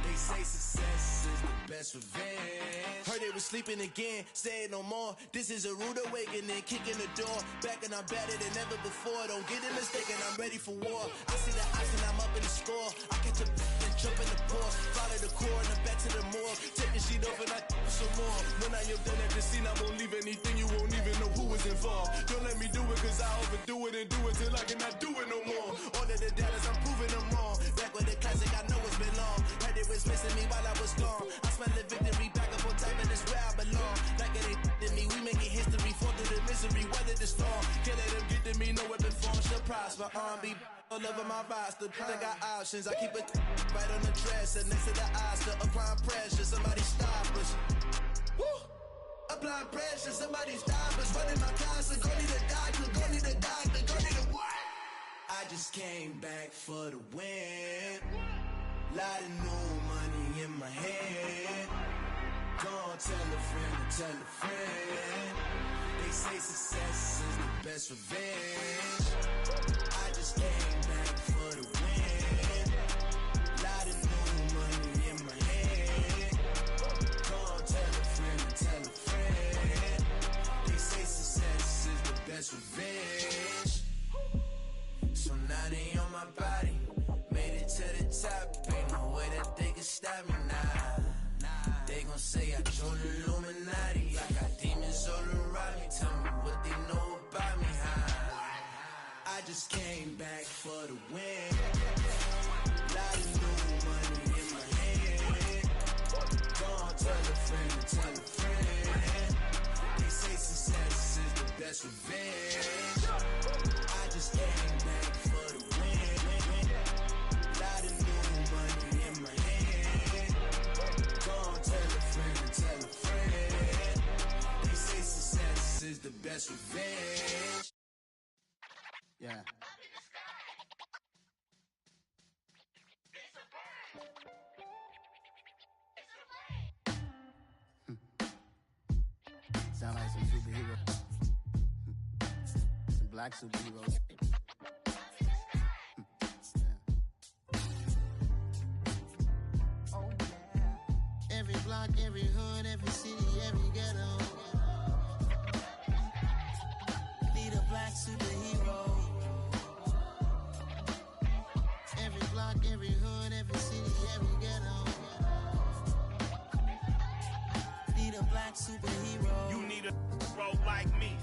They say success is the best revenge. Heard they was sleeping again, say it no more. This is a rude awakening, kicking the door. Back and I'm better than ever before. Don't get it mistaken, I'm ready for war. I see the ice and I'm up in the score. I catch a and jump in the Porsche. Follow the core and back to the morgue. Take the sheet off and I some more. When I am done at the scene, I won't leave anything. You won't even know who was involved. Don't let me do it cause I overdo it and do it till I cannot do it no more. All of the doubters, I'm proving them wrong. Back with the classic, I know it's been long. Heard it was missing me while I was gone. I smell the victory, back up on time and it's where I belong. Like it ain't to me, we making history. Fall through the misery, weather the storm. Can't let them get to me, no weapon form should prosper. R&B all over my roster. I got options, I keep it right on the dresser. Next to the Oscar, applying pressure, somebody stop us. Woo! Applying pressure, somebody stop us. Running my casa, go need a doctor, go need a doctor, go need a what? I just came back for the win. Lot of new money in my hand. Gonna tell a friend. They say success is the best revenge. I just came back for the win. Lot of new money in my hand. Gonna tell a friend. They say success is the best revenge. So now they on my my body. Made it to the top, ain't no way that they can stop me now. They gon' say I joined the Illuminati. I got demons all around me, tell me what they know about me, huh? I just came back for the win. Lot of new money in my hand. Gonna tell a friend to tell a friend. They say success is the best revenge. I just came back for the win. Lot of new money in my hand. Gonna tell a friend to tell a friend. They say success is the best revenge. Yeah. Sound like some superheroes. Some black superheroes. Oh, yeah. Every block, every hood, every city, every ghetto. Need a black superhero. Every block, every hood, every city, every ghetto. Need a black superhero. You need a role like me.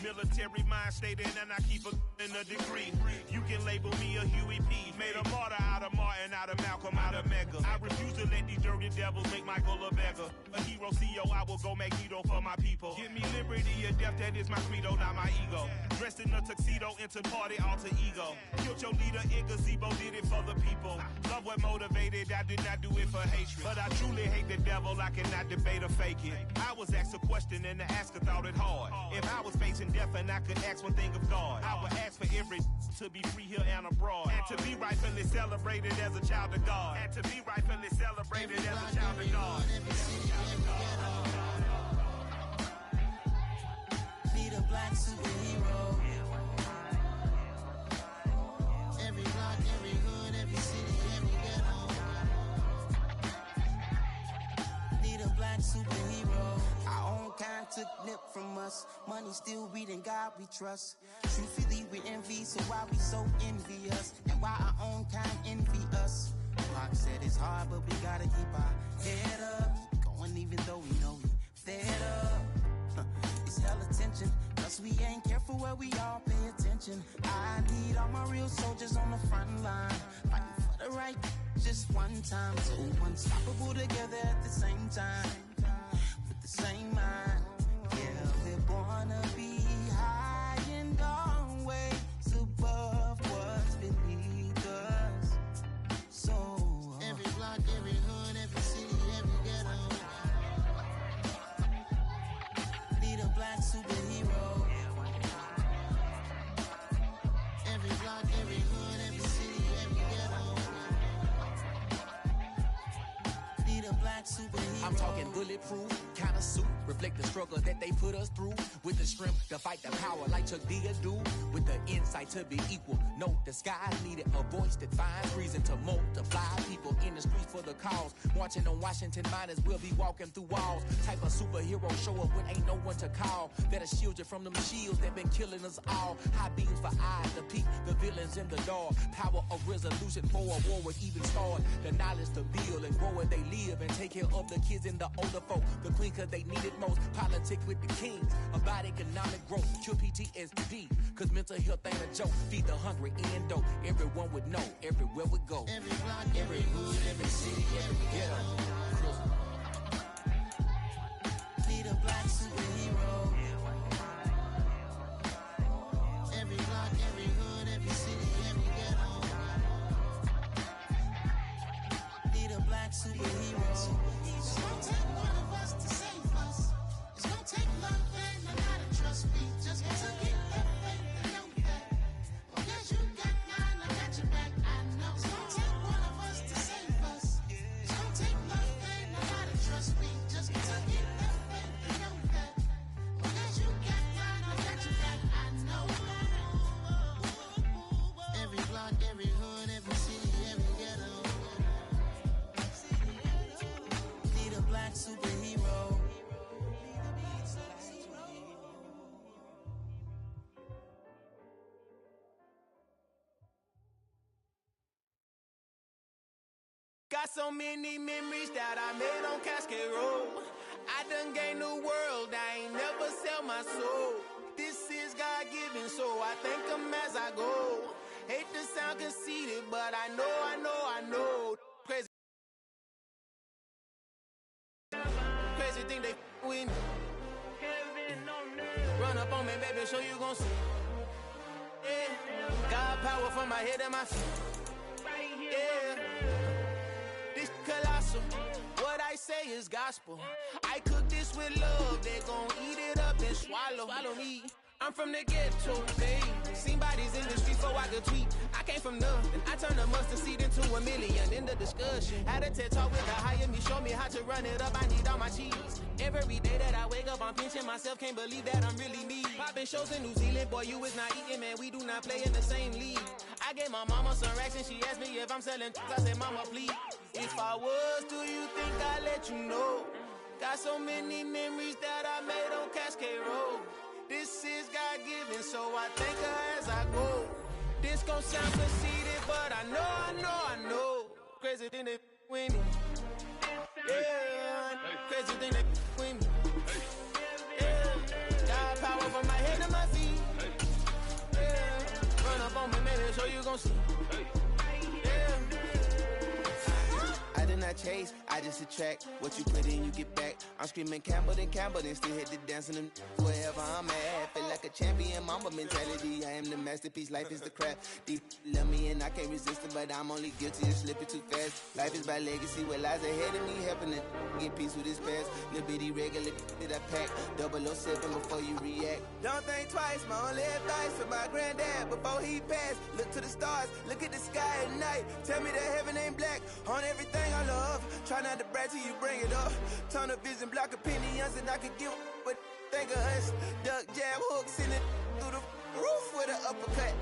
Military mind state and I keep in a degree. You can label me a Huey P. Made a martyr out of Martin, out of Malcolm, out of Mega. I refuse to let these dirty devils make Michael a beggar. A hero CEO, I will go Magneto for my people. Give me liberty or death, that is my credo, not my ego. Dressed in a tuxedo, into party, alter ego. Killed your leader in gazebo, did it for the people. Love what motivated, I did not do it for hatred. But I truly hate the devil, I cannot debate or fake it. I was asked a question and the asker thought it hard. If I was facing death and I could ask one thing of God, I would ask for every to be free here and abroad. And to be rightfully celebrated as a child of God. And to be rightfully celebrated as a child of God. Need a black superhero. Every block, every hood, every city, every ghetto. Need a black superhero. Our own kind took nip from us. Money still reading God we trust. Truthfully we envy, so why we so envious? And why our own kind envy us? Pac said it's hard, but we gotta keep our head up. Going even though we know we fed up. It's hella tension, cause we ain't careful where we all pay attention. I need all my real soldiers on the front line, fighting for the right just one time. So unstoppable together at the same time, with the same mind. Yeah, we're born to be high and always above what's beneath us. So every block, every hood, every city, every ghetto. Need a black superhero. Every block, every hood, every city, every ghetto. Need a black superhero. I'm talking bulletproof kind of suit, reflect the struggle that they put us through. With the strength to fight the power like Chuck D do. With the insight to be equal. No disguise needed, a voice that finds reason to multiply. People in the streets for the cause. Marching on Washington, might as well be walking through walls. Type of superhero show up when ain't no one to call. That'll shield you from them shields that been killing us all. High beams for eyes to peek the villains in the dark. Power of resolution for a war with even start. The knowledge to build and grow where they live and take care of the kids and the older folk. The queen cause they need it most. Politics with the kings. About economic growth. Cure PTSD. Cause mental health ain't a joke. Feed the hungry and dope. Everyone would know. Everywhere we go. Every block, every hood, every city, every ghetto. Need a black superhero. Every block, every hood, every city, every ghetto. Need a black superhero. It's gonna take one of us to save us. It's gonna take love and a lot of trust. We just gotta get that faith and know that. Well, yes, you got mine, I got your back. I know. It's gonna take one of us to save us. It's gonna take love and a lot of trust. We just gotta get that faith and know that. Well, yes, you got mine, I got your back. I know. Every block, every hood, every city, every ghetto. Need a black superhero. Got so many memories that I made on Cascade Road. I done gained the world, I ain't never sell my soul. This is God-given, so I thank him as I go. Hate to sound conceited, but I know. Crazy thing they with me. Run up on me, baby, so you gon' see. Yeah. God power from my head and my feet. Yeah. This colossal. What I say is gospel. I cook this with love. They gon' eat it up and swallow me. I'm from the ghetto, babe. Seen bodies in the streets before I could tweet. I came from nothing. I turned a mustard seed into $1 million. In the discussion, had a TED talk with the hire me, show me how to run it up. I need all my cheese. Every day that I wake up, I'm pinching myself. Can't believe that I'm really me. Popping shows in New Zealand, boy, you is not eating, man. We do not play in the same league. I gave my mama some racks and she asked me if I'm selling. I said, mama, please. If I was, do you think I'd let you know? Got so many memories that I made on Cascade Road. This is God-given, so I thank her as I go. This gon' sound conceited, but I know. Crazy thing they with me. Yeah, crazy thing they with me. Yeah, God power from my head to my feet. Yeah, run up on me, maybe, so you gon' see. Yeah. I did not chase, I just attract. What you put in, you get back. I'm screaming Campbell, then still hit the dance and them wherever I'm at. Feel like a champion, mamba mentality. I am the masterpiece, life is the crap. Deep love me and I can't resist it, but I'm only guilty of slipping too fast. Life is by legacy, what lies ahead of me, helping to get peace with this past. Little bitty regular that I pack. 007 before you react. Don't think twice, my only advice for my granddad before he passed. Look to the stars, look at the sky at night. Tell me that heaven ain't black on everything I love. Try not to brag till you bring it up. Tunnel vision, block opinions, and I could give but think of us. Duck jab hooks in it through the roof with an uppercut.